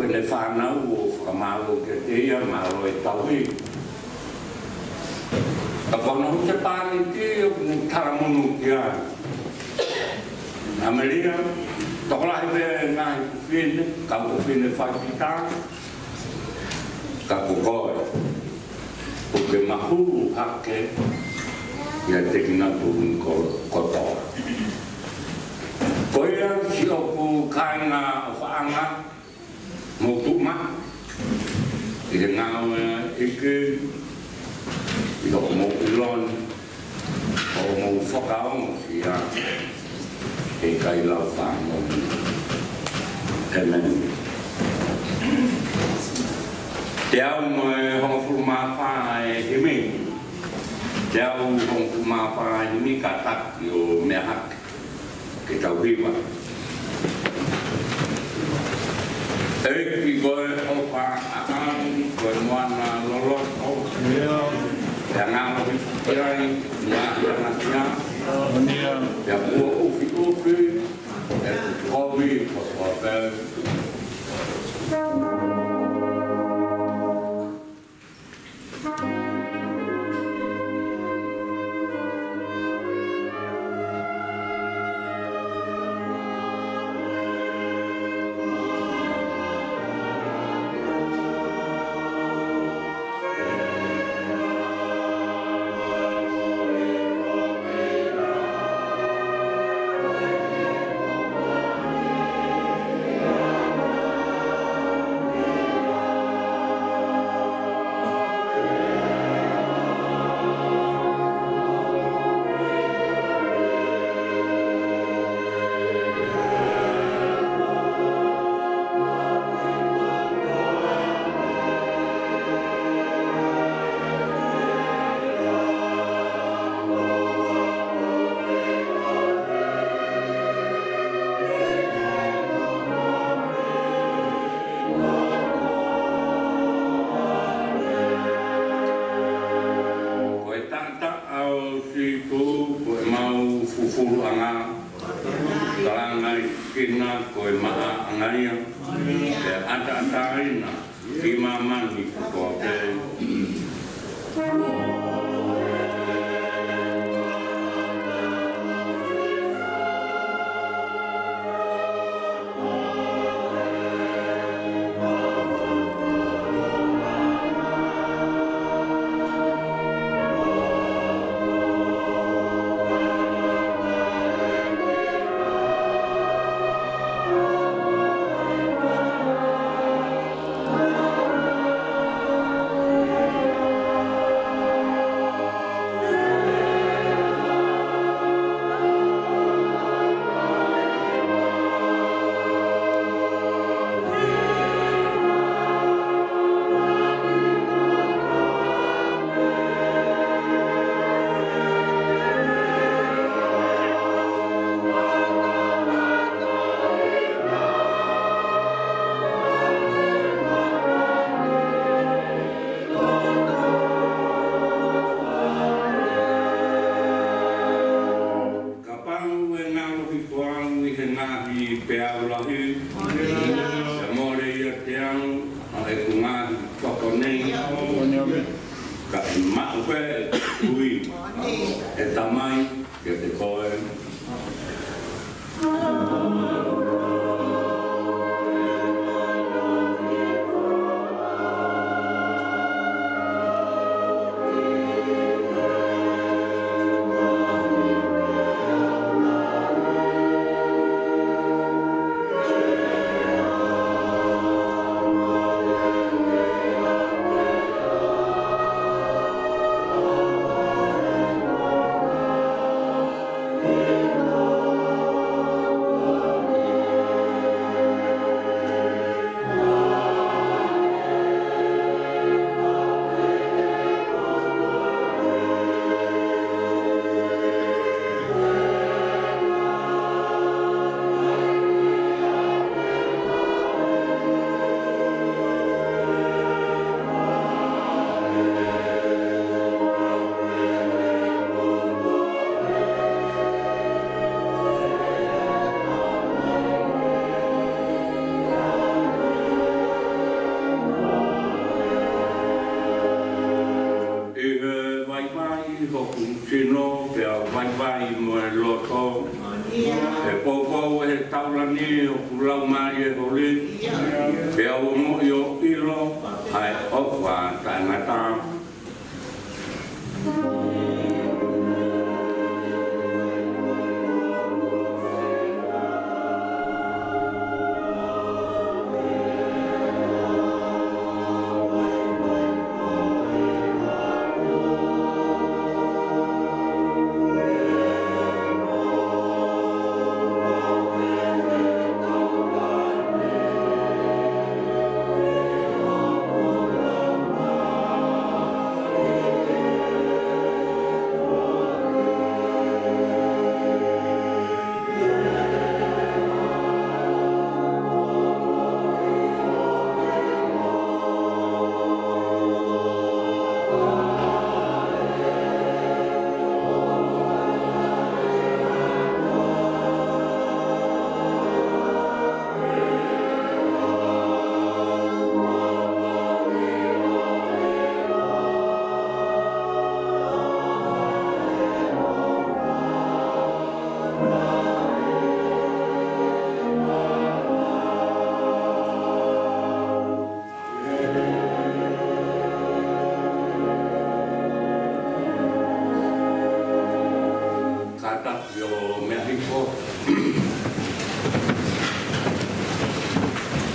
le whanau o whakamalo ke te ia, malo e taui. A kono te pāni te o taramunu ki ai. Ameria, tokolahi me ngai kuwhine, ka kuwhine whakita, ka kukoe. O ke mahu hake, ia te kina tūn kotoa. Koea si oku kainga o whaanga, mō tūma, i te ngāo ike, i loko mō ilon, o mō whakaongo si a, e kai lau whaango. Amen. Te au mo e honga furumawha e himi. Te au honga furumawha e himi ka taki o mea hake. Ke tau hiwa. E ki koe opa aang, koe moana loloto. Te angalo hifukirai, ngā hana tia. Te apua ufi ufi, e kukobi, koe taulani o pulau mai e holi. Pe au mo yo ilo ai ofa tangata.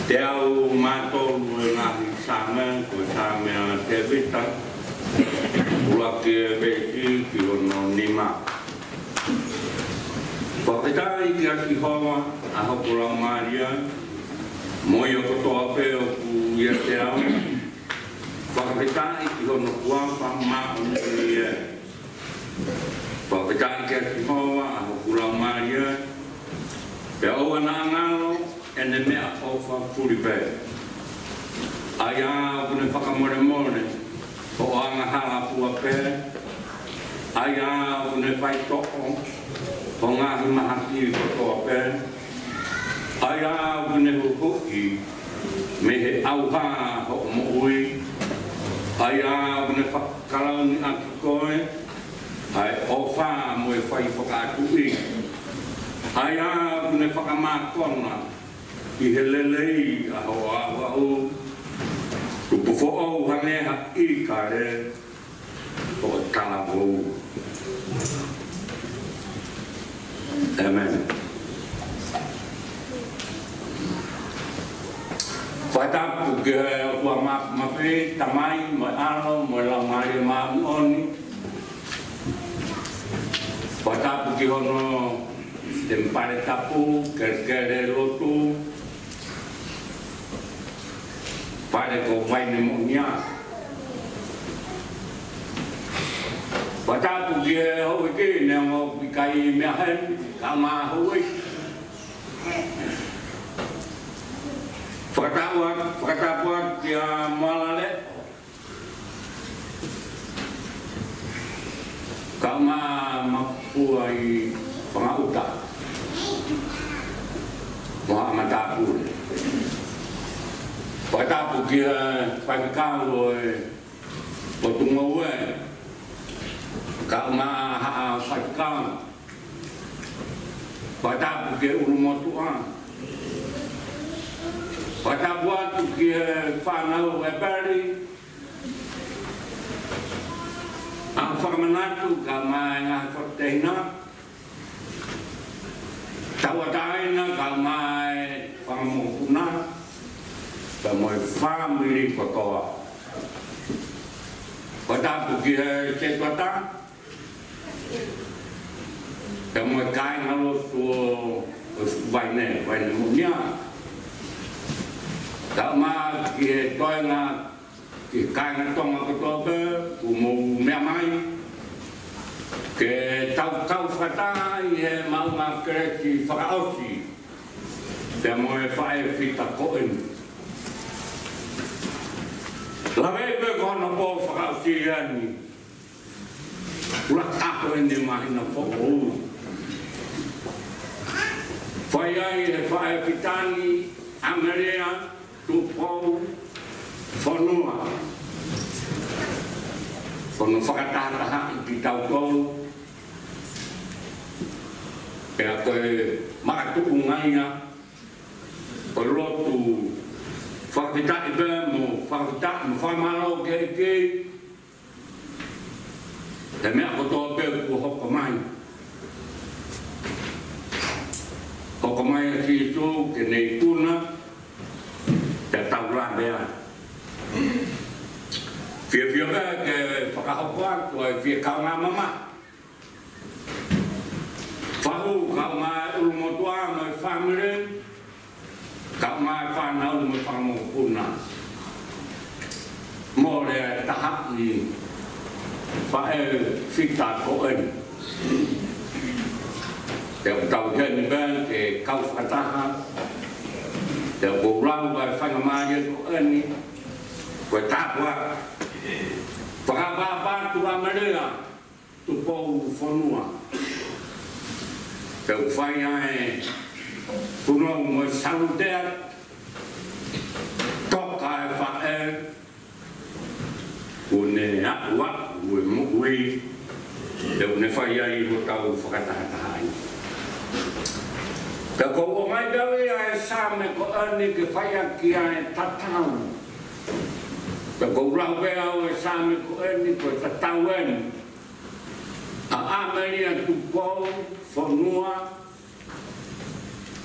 Te au mātou e ngahi sāme, ko sāme a te vita, ua ki e beti ki ono nima. Whakatai ki aki hoa, a hokura Maria, moi o kotoa pe o ku ia te au, whakatai ki ono kuampa mao ni e. Whakatai ki aki hoa, a hokura Maria, pe au ana ngalo, ene mea ofa puripe. Aia kune whakamore mone, o anga hala pua pe. Aia kune whai toko, o ngahi mahaki kotoa pe. Aia kune hukuki, me he auha ho mo ui. Aia kune whakalauni aki koe, ai ofa mo e whai whakatui. Aia kune whakamakona, I he lelei a ho a o ku fo o hane ha I ka re o tala bo. Amen. Fata ku ke o ma fe tamai mo ano mo la mari ma oni. Fata ku ke ono tempare tapu kerkere lotu. Pada ko vai pneumonia. Pada tu dia ho ke ne mo kai me hen ka ma ho i. Pada buat dia malale. Ka ma puai pangauta. Muhammad Abdul. Pada pergi pagi kau potong mawe, kau mah pagi kau. Pada pergi rumah tuan. Pada buat pergi fanau ebari. Apa menatu kau mah ngah kortena. Tawadaina kau mah pangmukuna. Mo family kotoa. Pada pergi cek kota. Mo kai ngalo tu vaine munia. Tak ma ki toy na ki kai ngtong kotoa be umu mai. Ke tau kata ye mau ngakre ki faraosi. Mo fai fita koen. La veve con un po' fraziani. La capo in di mahina fogo. Fai ai fai pitani Ameria tu po fonua. Fono fakata ha di tau ko. E a koe ma tu ngaia o lotu whakapita i bea mo whakapita mo whamalo ke te mea kotoa bea ku hoko mai a Kristo ke nei tuna te taura bea fia bea ke whakahokoa koe fia kaunga mama whahu kaunga urumotua mai whamire kaunga whanau mai whamopuna mo le taha i whae whita koen te tau heni bea ke kau whataha te borau vai whangamaya koeni koe tāpua whakapapa tua marea tu pou whanua te whai ai puno mo salutea toka e whae une akua ue mukui te une whai ai mo tau whakatahataha te ko o mai dawe ai same ko ani ke whai aki ai tatau te ko rau bea o same ko ani ko tatau ani a Ameria tu pou whanua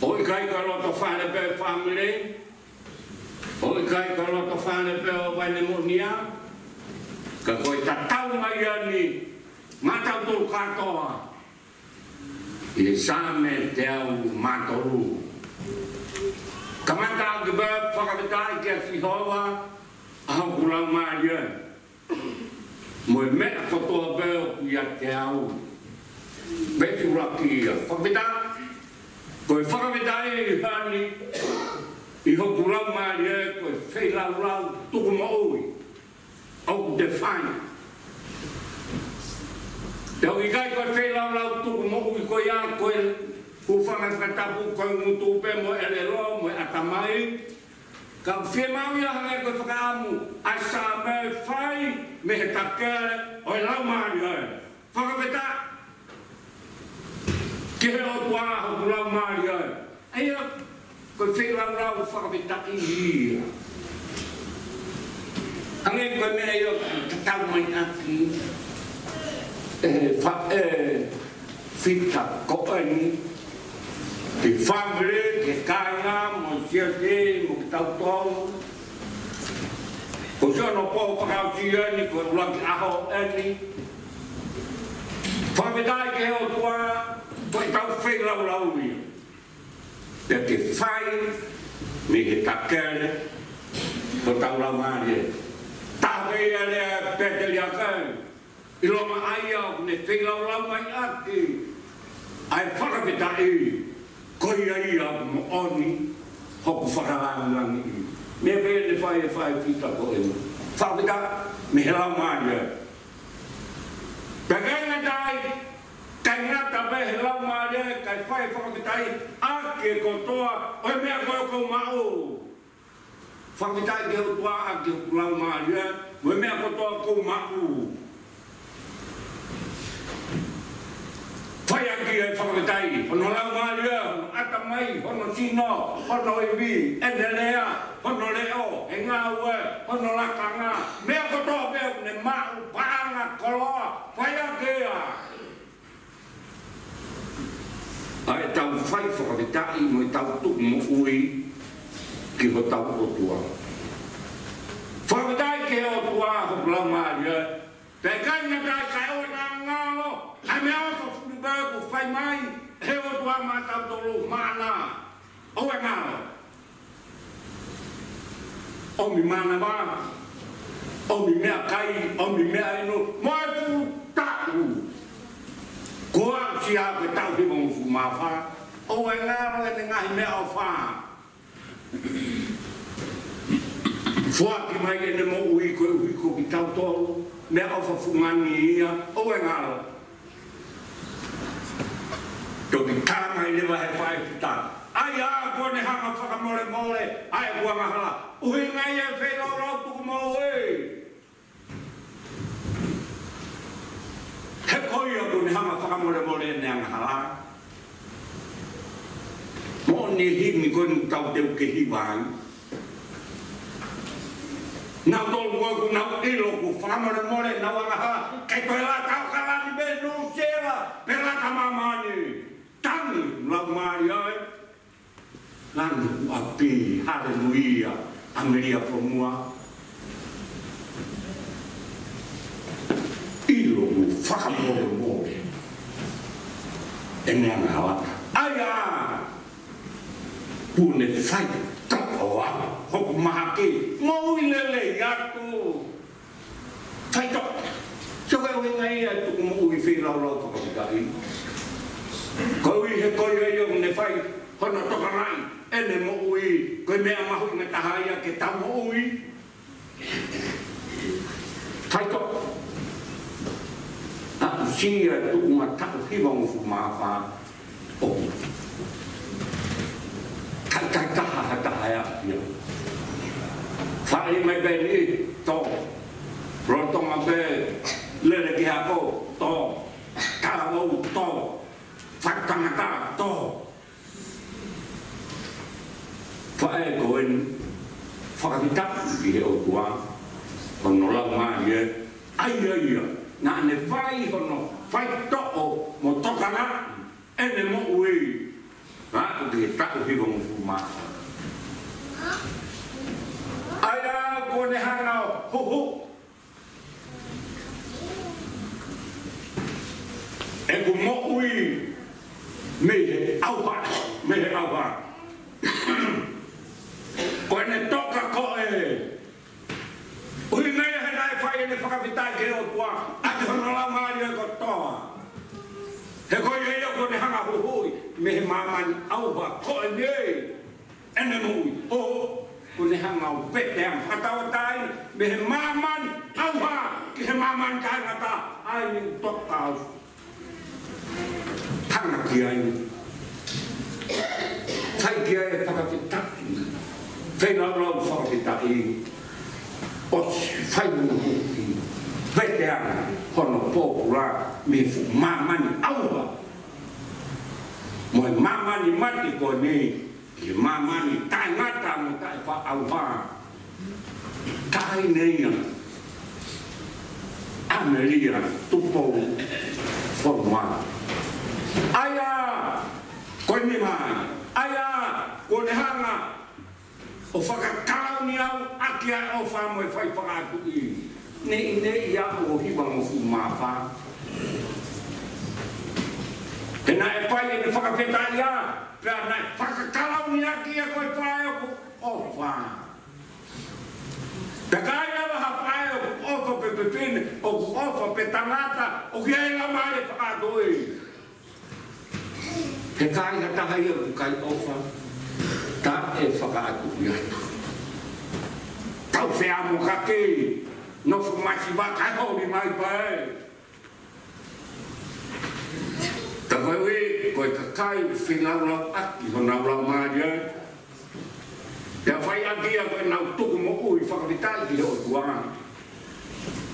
o i kai ka roto whane pe family o i kai ka roto whane pe o Pneumonia ka koe tatau mai ani matau tō katoa i same te au matoru ka matau ki bea whakapitai ki a whihoa a haukulau maria mo e mea kotoa bea ki a te au betu raki a whakapitai koe whakapitai i hani i haukulau maria koe wheilau tuku maui au te whaina te au i kai koe wheilau tuku maui koe ia koe hufanga whatapu koe ngutu pe mo elero mo atamai ka whie mau ia hangai koe whakaamu a sa me whai me he takere o i lau maria whakapita ke he o tuanga haukulau maria aia koe wheilau whakapita i hia Angai koe mea io tatau mai aki whita koeni ki whamere, ki kāinga, mo siate, mo ki tautau ko sio no po whakauti eni, ko ulaki aho eni whametai ke heo tua koe tau wheilau ia te ki whai me he takere ko tau lau maria tawe ele pete liakai i loma aia ne wheilau mai aki ai whakapitai koi ia mo oni hoku whakarangangi i me pēne whai whita ko ema whakapita me he lau maria pekaina tai kai ngata me he lau maria kai whai whakapitai ake kotoa oi mea koe ko mau whakapitai ke hau tua ake lau maria oi mea kotoa ko mau whai aki e whakapitai hono lau maria hono atamai hono sino hono iwi endelea hono leo e ngā ue hono lakanga mea kotoa beo ne mau paanga koloa whai aki a ai tau whai whakapitai mo i tau tuk mo ui ki ho tau o tua whakapitai ki ho tua ho lau maria te kaina tai kai o nā ngalo ai mea o whafuru bea ku whai mai he o tua mā tau tolu mana o e ngalo o mi mana mā o mi mea kai o mi mea ino mo e fu taku koa si a ke tau hi mong fu mā wha o e ngalo e te ngahi mea o wha Fuaki mai e ne mo ui ko ki tau tolu mea o whafungani ia o e ngalo toki tanga i lewa he whae pita ai a kone hanga whakamore mole ai kua mahala uhi ngai e whenau rau tuku mo e he koi a kone hanga whakamore mole e nea mahala ni himi kon tau teu ke hiwai. Nau tolu ko nau ilo ku whamara more nau angaha kei koe la kau kalani be no sewa pela kamamani. Tangi lau mai ai. Lanu api haleluia Ameria Promua. Ilo ku whakamore more. E mea ngawa. Aia! Pune whai takoa. Hoku maha ke. Ngoi lele atu. Whai tok. Soka ui ngai atu ku mo ui whirau lau whakapikai. Ko ui he koi e iong ne whai. Hono toka rai. Ene mo ui. Koe mea mahu me tahaya ke tau mo ui. Whai tok. Aku sia tu umat tak hiwang fu maafa oh tak haya ya fai mai beli to rotong abe le lagi aku to kalau to fakta to fai koin fakta dia tua menolak mah dia ayo na ne vai hono vai to'o mo tokana ene mo ui ha ke ta uhi mo fuma aya ko ne hana ho ho e ko mo ui me au ba ko ne toka ko e ui me hai fai ne whakavitai ke o tua ake hono la maria ko toa he ko ye ko ne hanga hui me he mamani au ba ko ne ene mui o ko ne hanga o pete am whatawatai me he mamani au ba ki he mamani kai ngata ai ni toka hanga ki ai fai ki ai whakavitai fai na lo whakavitai os fai no ki vete a hono popular me fu mamani aua mo mamani mati ko ni ki mamani tai ngata mo tai fa aua tai nei Ameria tupo forma aya ko ni mai aya ko ne hanga o whakakau ni au aki ai au whamu e whai whakatu i. Nei ia o hiwa mo fu mawha. Tena e whai e ni whakawhetai a. Pea nai whakakau ni aki a koe whai o wha. Te kai awa ha whai o ofa pe pepine, o ofa pe tangata, o ki ai la mai e whakatu i. Te kai hataha ia o kai ofa. Ta e whakaatu iatu. Tau whea mo kake, no whamasi wakai hori mai pae. Ta koe koe kakai whenaulau aki ho naulau maria. Ia whai aki a koe nau tuku mo ui whakavitai ki heo tuanga.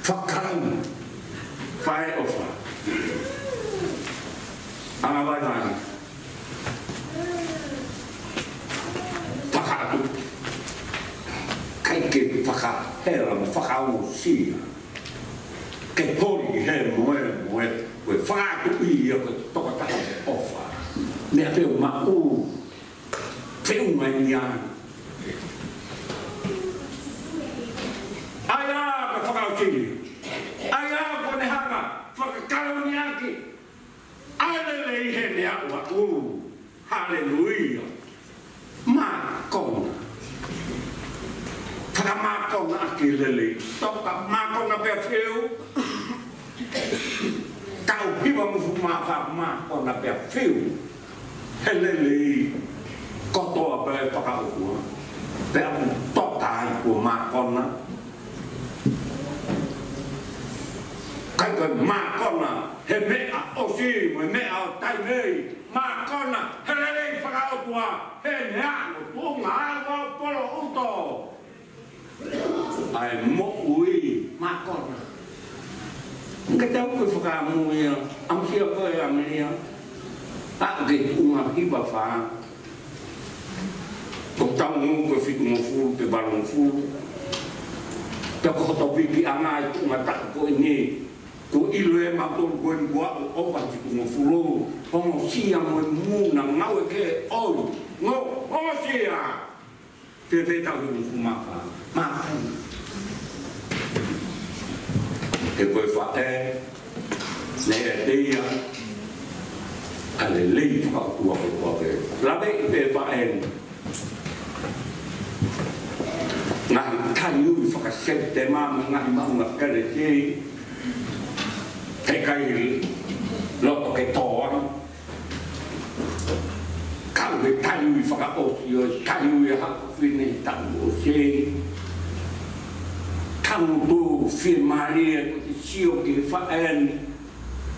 Whakau, whae ofa. Anga vai vai. Kai ke whakahera mo whakausia. Kei pori he moe, koe whakatu i a koe toka taha ofa. Mea peo ma u, peo mai ni ai. Aia, koe whakautiri. Aia, koe ne hanga, whakakaro ni aki. Alele i he nea ua u. Hallelujah. Ma kona. Whaka ma kona aki lele. Toka ma kona pia whiu. Kau hiwa mufu ma kona pia whiu. He lele. Kotoa pia whakaukua. Pia toka ai kua ma kona. Kai koe ma kona. He mea osi, mo mea o tai nei. Ma kona, he lele whakautua. He nea o tunga awa polo uto. Ai mo ui, ma kona. Nga tau koe whakamu ia. Amsia koe Ameria. A ke unga hiwa wha. tau ngu ko fitu mo fu te balon fu ta ko to piki ana tu mata ko ini ko ilu e ma to ko ngua o pa fitu mo fu lo o mo sia mo mu na ngau ke o ngo o sia te te tau mo fu ma e ko fa ne te ia ale lei fa ku ko ke la be te fa ngahi yu whakasep te mama ngahi maunga kare te kai loto ke toa kau he tai yu whakaosi o tai yu hako whine tango o se tango tu whie maria ko te sio ki whaen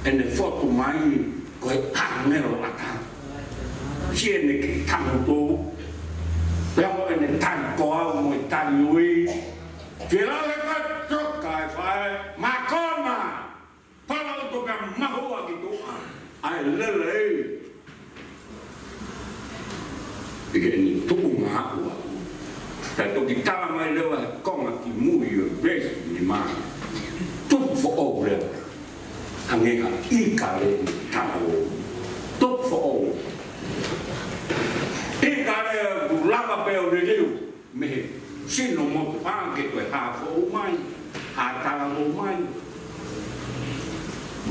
ene whoto mai ko he kāngero ata siene ki tango tu Pero en el tanco muy tan muy pero le toca fai macona para lo que mahua que tú ai lele y ni tú mahua tanto que estaba mai le con aquí muy ves ni más tú fo obre angeka ikale tao tú fo lava peo de Deus me sino mo pa que tu ha fo mai ha ta lo mai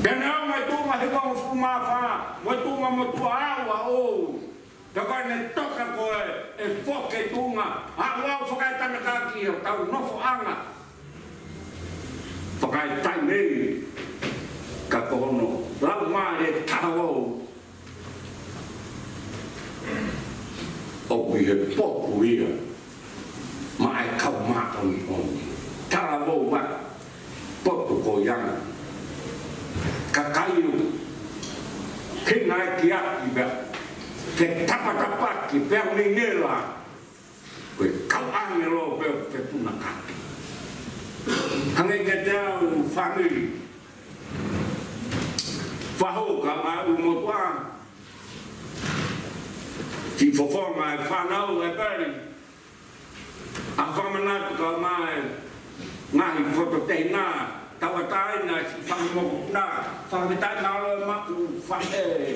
dena mai tu ma he ko fuma fa mo tu ma mo tu agua o da ka ne toka ko e fo que tu ma agua fo ka ta na ka ki ta no fo anga fo ka ta ne ka ko no la ma de ta o o we have pop we ma ai kau ma on tara bo wa pop ko yang ka kayu kena kia iba ke tapa ki per nela we kau angelo pe tu na ka hange ke down family fa ho ka ma mo kwa Ti fofo mai whanau e peri. A whamana ka mai ngahi whoto te nā, tawatai nā si whamimo nā, whametai nā loe maku whahe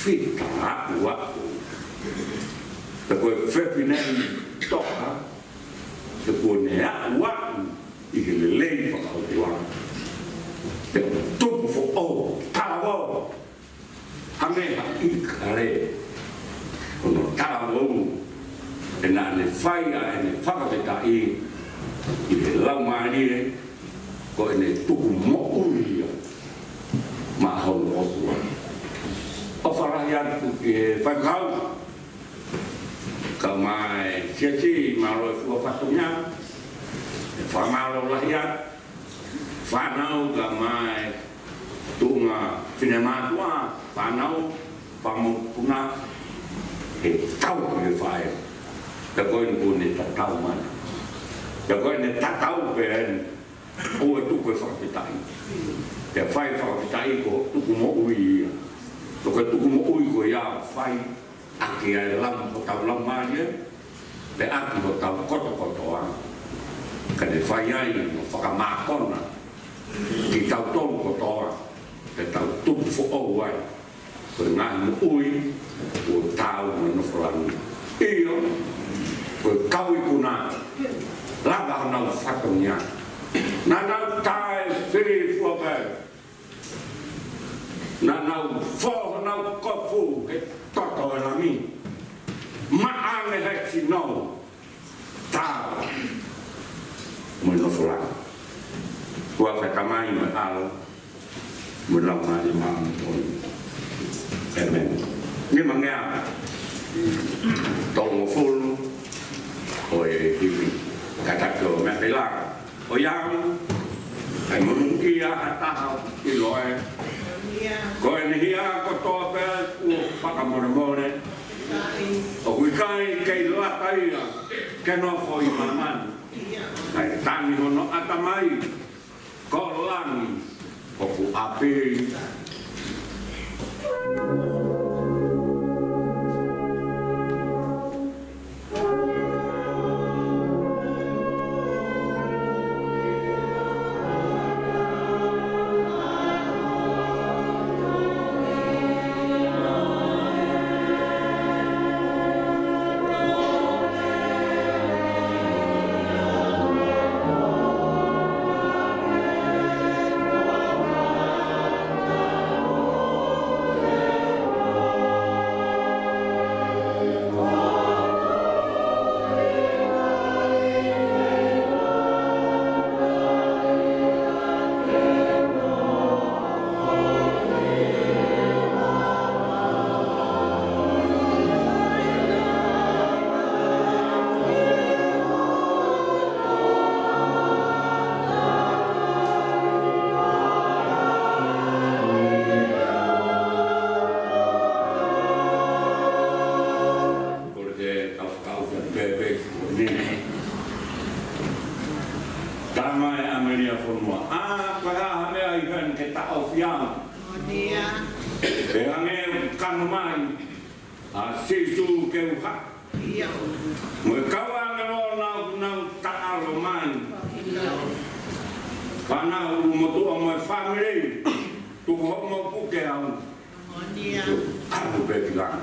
whita aku aku. Te koe whewhinei toka, te koe ne aku aku, i ke le lei whakau te waka. Te tupu fo o, tawa, hangeha i kare. Ono tāwau e nā ne whaia e ne whakaweta i le lau maari ko e ne tuku mo'uria ma hau osua. O wharahi atu e whakau ka mai siasi ma roi fua whatunya e whamaro lahi atu whanau ka mai tunga whinematua whanau whamupuna tau ke fai da koe ni ne tau man da koe ne tau ben o tu koe whakapitai te fai whakapitai ko tuku mo ui to koe tuku mo ui ko ia fai aki ai lam ko tau lam mania te aki ko tau koto a ka ne fai ai no whakamakona ki tau tolu kotoa te tau tuku fo o ai ko ngā mo ui o tau no wharangi. Iyo, ko kau i kuna, lava nau whatongia. Nā nau tae whiri fuapai. Nā nau whoho nau kofu ke toto e lami. Maane heki nau, tau, mo no wharangi. Kua whakamai me alo, mo lau mani mamu. Amen. Ni mangea tong full oi hivi kata ko me pela o yang ai mun kia ata i loe ko ni hia ko to pe u pakamore o kui kai kai la kai ke no foi maman ai tani no ata mai ko lang ko ku api bebe ni kama e Ameria fonua para me ai gan ke ta ofiam dia e ane kanu mai a sisu ke uha ia mo kawa ngalo na ta alo mai pana mo tu mo family tu ho mo pu ke au dia aku begilang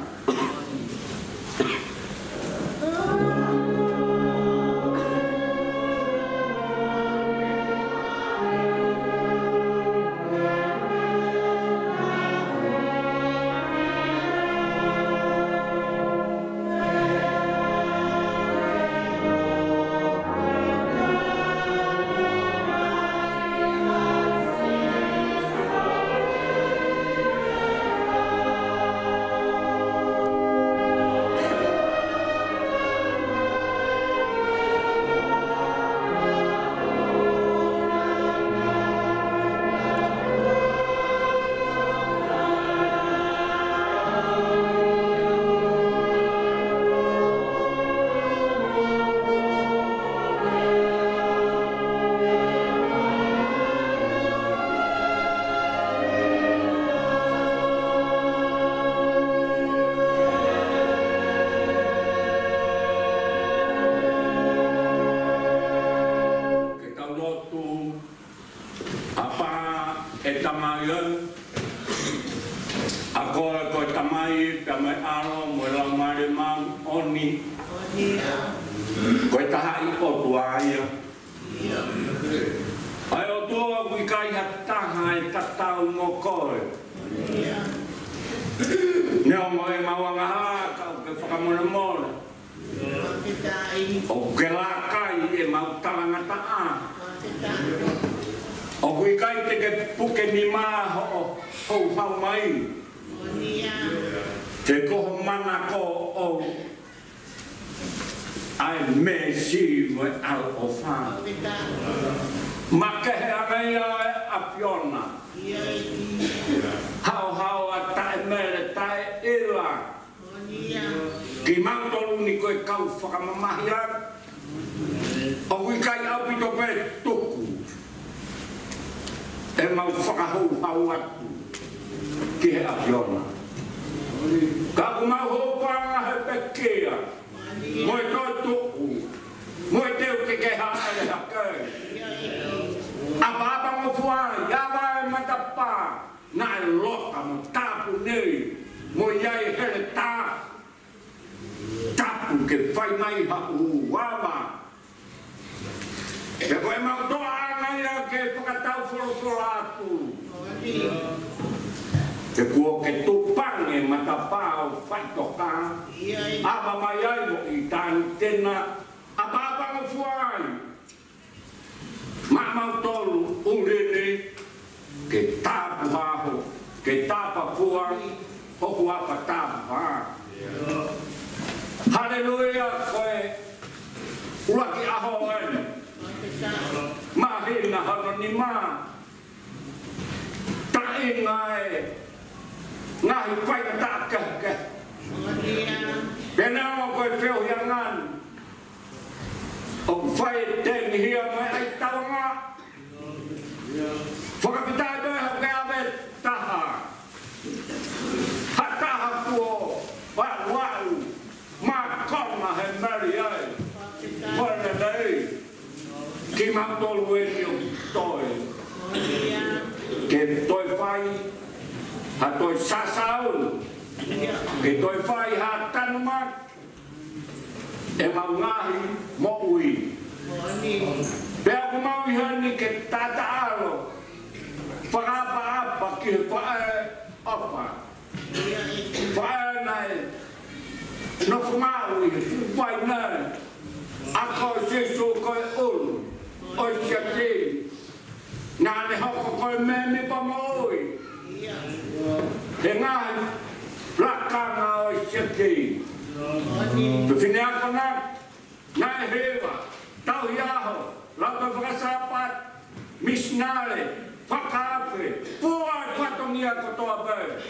Misnale, Fakafre, Puan Fatongia Kotoabe,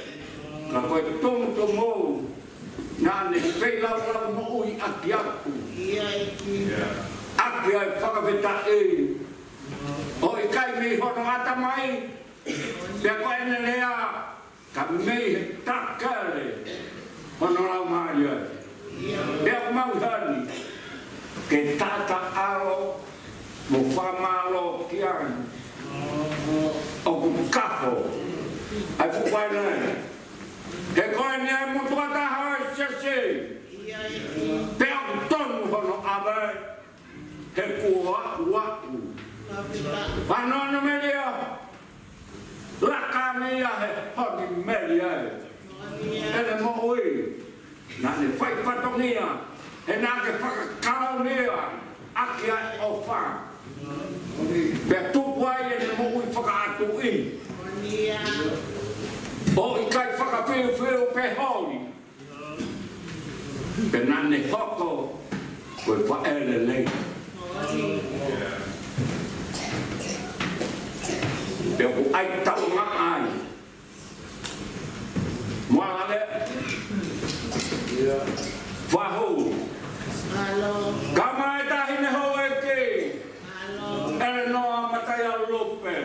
Kakoy Tung Tumo, Nā ne whei lau mo ui aki aku. Aki ai whakaweta e. O i kai mei hono ata mai. Pea koe ene lea. Ka mei he takare. Hono lau mai ai. Pea mau hani. Ke tata aro. Mo whamalo ki ai. O ku kafo. Ai fukwai nei. Ke koe ni ai mo tuata hawai sese. Pea ku tonu hono abai. He kua waku. Wanono melia. Laka mea he honi melia. Ele mo ui. Nā ne whai whatongia. He nā ke whakakau mea. Aki ai o wha. Pea tupu ai e mo ui whakaatu i. O i kai whakawhiu pe hori. Pe nā ne hoko. Koe whaere lei. Pea ku ai tau ngā ai. Moala le. Wahou. Kamai tahi ne ho e ke. Ele noa matai au lope.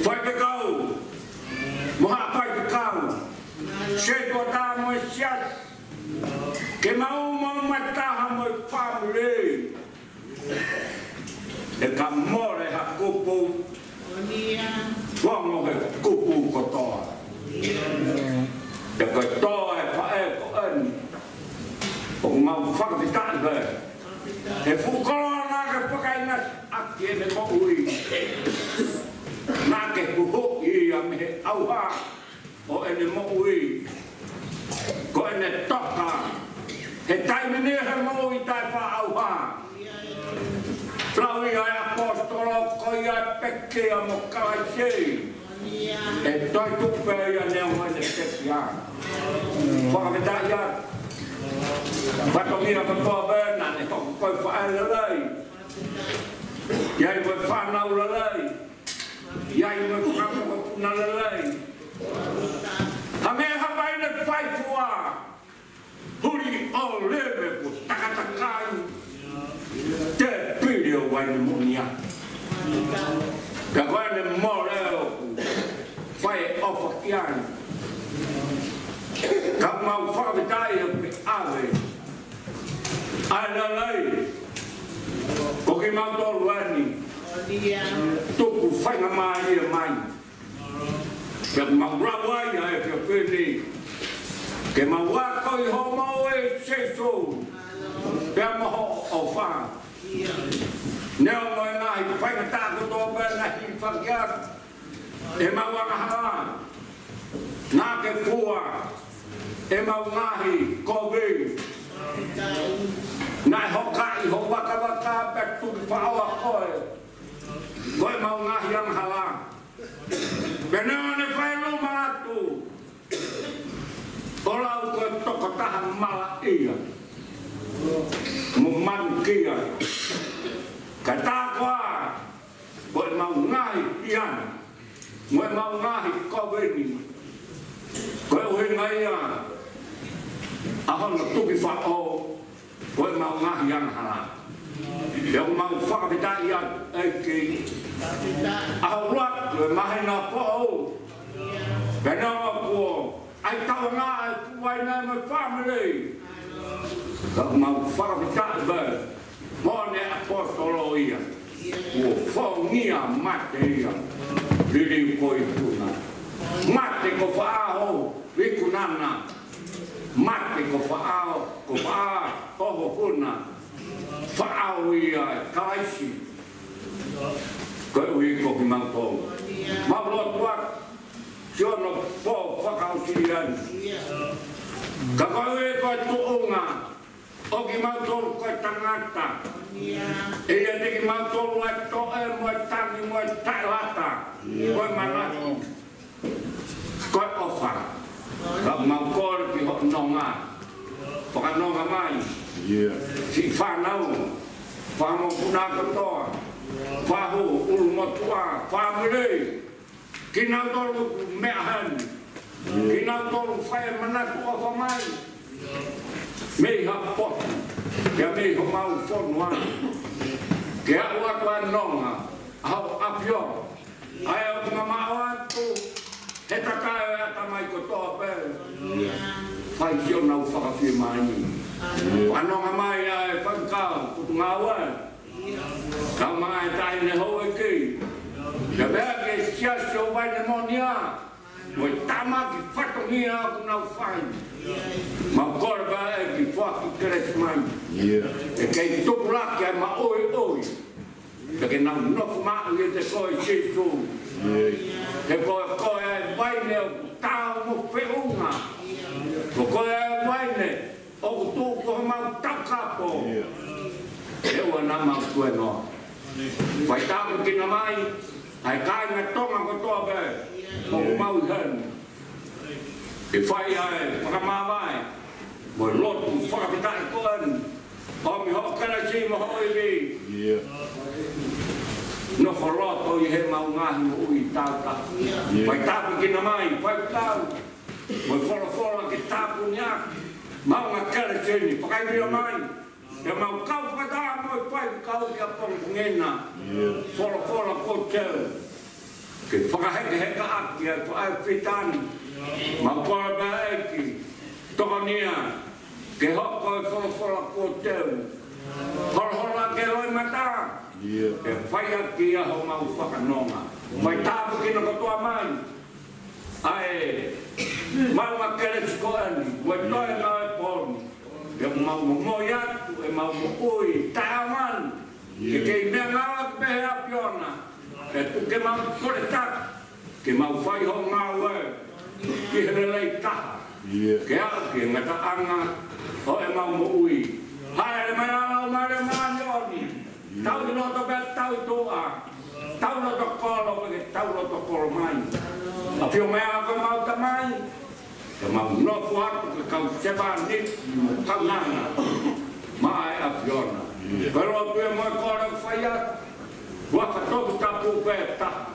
Whai pe kau. Moha pai pe kau. Sheko tā mo e siat. Ke mau mataha mo e whamule. E ka more ha kupu. Wongo he kupu kotoa. E koe toa e whae ko eni. O mau whakawhitai ve. E whukoloa nā ke whakaina aki e ne mo ui. Nā ke puhoki a me he auha. O e ne mo ui. Ko e ne toka. He taimene he mo ui tai wha auha. Traui ai apostolo koi ai peke a mo kalaisei. E toi tupe ia nea mo e ne tepi a. Whakawhitai ia. Whatongira katoa bērna ne toko koe whae lalei. Iai koe whanau lalei. Iai koe whakako puna lalei. Ha mea hawai ne whaifua. Huri o lewe ko takatakai. Te piri o wai ne monia. Ka koe ne moreo ku whae ofa ki ai. Ka mau whakawitai e pe awe. Ai lalei. Ko ki mau tolu ani. Tuku whainga mai e mai. Ka mau rawai ai e whini. Ke mau wako i ho mau e seso. Pea maho o wha. Neo moi ngahi whainga tāko tō bēna hi whakiat. E mau wakahawa. Nā ke fua. E mau ngahi kowe. Nai hokai ho waka waka petu whaoa koe. Koe mau ngahi ang hala. Peneo ne whaelu mātu. Olau koe toko taha mala ia. Mo man kia. Ka tā koa. Koe mau ngahi iana. Koe mau ngahi kowe ni. Koe uhe ngai ia. Ahono tuki whao. Koe mau ngahi ang hala. Pea mau whakawhitai ia eki. Aho ruat, koe mahi nā whao. Pena wa kua. Ai tawa ngā e kuwai nai mai whamiri. Ka mau whakawhitai ve. Mone apostolo ia. Ua whaungia mate ia. Riri koe tuna. Mate ko whaaho. Wikunana. Mate ko whaao. Ko whaa. Oho puna. Whaao ia. Kalaisi. Koe ui ko ki mautou. Mauloa tuak. Siono po whakausirian. Ka koe ui koe tuunga. O ki mautou koe tangata. E ia te ki mautou e toe moe tangi moe tailata. Koe manatu. Koe ofa. Ka mau kore ki ho nonga. Whakanonga mai. Si whanau. Whamo puna katoa. Whahu ulu motua. Whamire. Ki nau tolu mea hen. Ki nau tolu whae manatu ofa mai. Me hapot, que me mau forma, que agua tua nonga, au apio, ai au mama tu, he takai ata mai ko toa pe, fai sio na ufakafi mai, anonga mai ai pankau kutungawa, kau mai tai ne hoe ki, ke bea ke sia sio vai ne monia, moi tama ki fatongia ku na ufai. Ma korba e ki whaki keresmai. E kei tupura ki ai ma oi oi. Te ke nau nofu maa i te koe sisu. Te koe ai vaine o tau mo whiunga. Ko koe ai vaine o kutu ko mau takapo. E ua na mau kue noa. Whai tāku ki na mai, ai kai ngā tonga ko toa pe. O ku mau i henu. E whai ai, whakamawai, mo lotu whakapitai koen, o mi ho karasi mo ho iwi. No whoroto i he maungahi mo ui tauta. Whai tāpu ki na mai, whai tau, mo whora ki tāpu niak, maunga karasi ni, whakaiwi o mai, e mau kau whakata mo i whai kau ki a pongungena, whora ko tau, ke whakaheke heka aki a whai whitani, ma koe baeki, tokonia, ke hoko e whora ko teu. Hora ke oi mata, e whai aki a ho mau whakanonga. Whai tāpu kina katoa mai. Ai, mau ma kere tikoani, wai toi ngā e pōni. E mau moi atu, e mau ui, tāman. Ke kei mea ngāwa ki pehe apiona. E tu ke mau kore tak, ke mau whai ho ngā ue. Ki helelei taha, ke au ki ngata anga, o e mau mo ui. Hae le mai alau mai le mani oni, tau ni loto pe tau toa, tau loto kolo pe tau loto kolo mai. A pio mea ako mau ta mai, ke mau nofu atu ke kau seba nit, kau nanga, mai a piona. Pero a pio moi kore whaiat, waka toku tapu pe taha,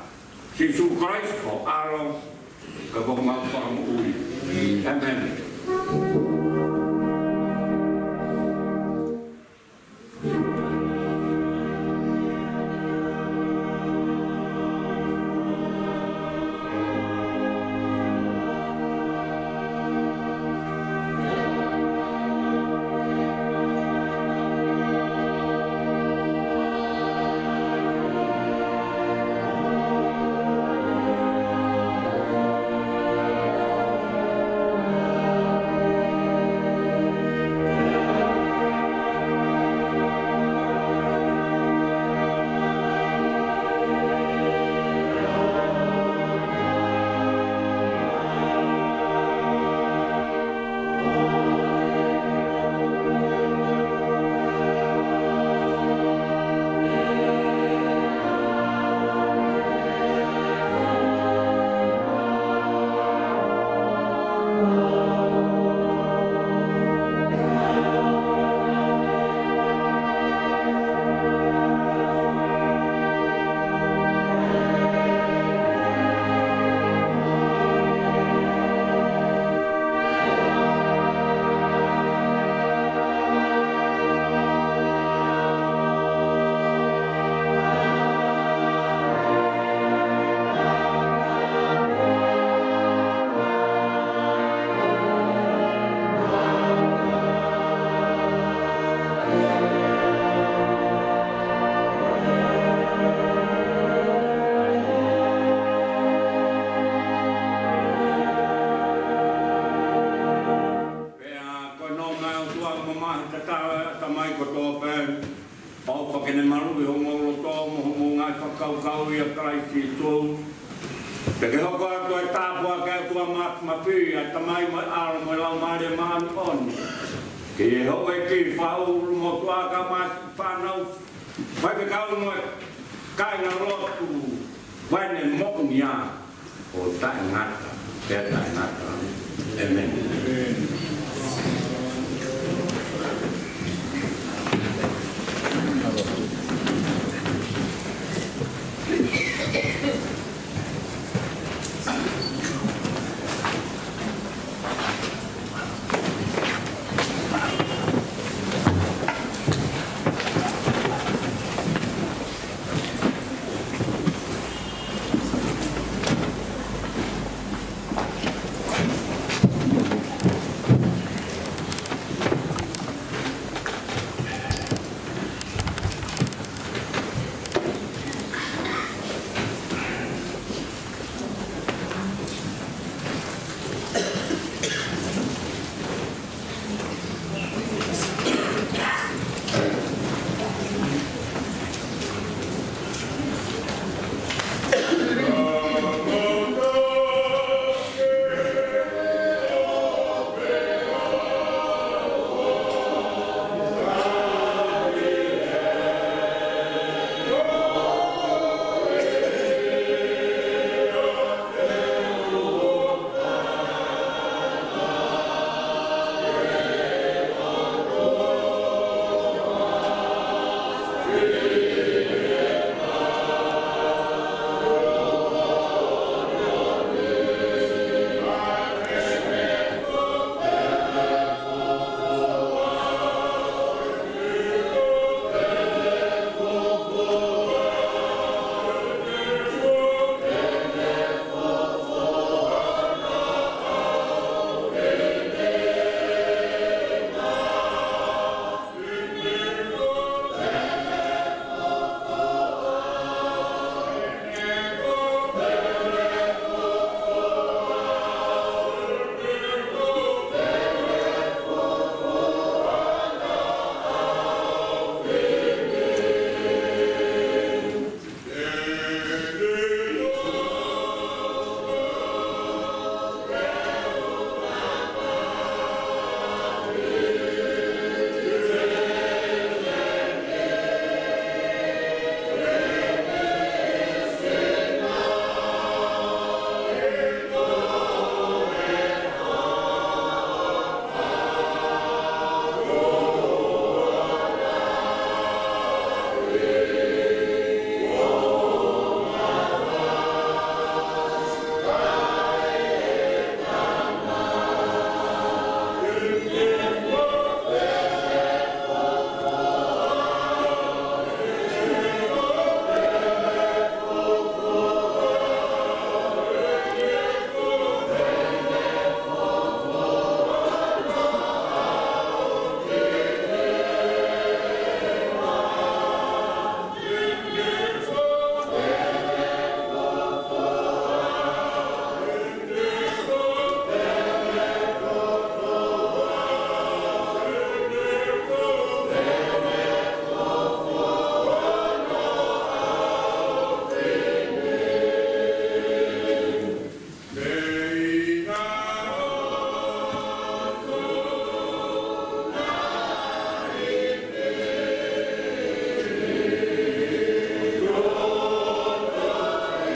si su Christ o alo, ke kong mau whakamu ui. Amen. Te ke hoko atu e tāpua ke atua mapi, a tamai mai alo mai lau maare maani on. Ke e hoko e ki whauru mo tuaka maasi whanau, whai pe kau mo e kaina rotu, waine moku nia o tae ngata, e tae ngata. Amen.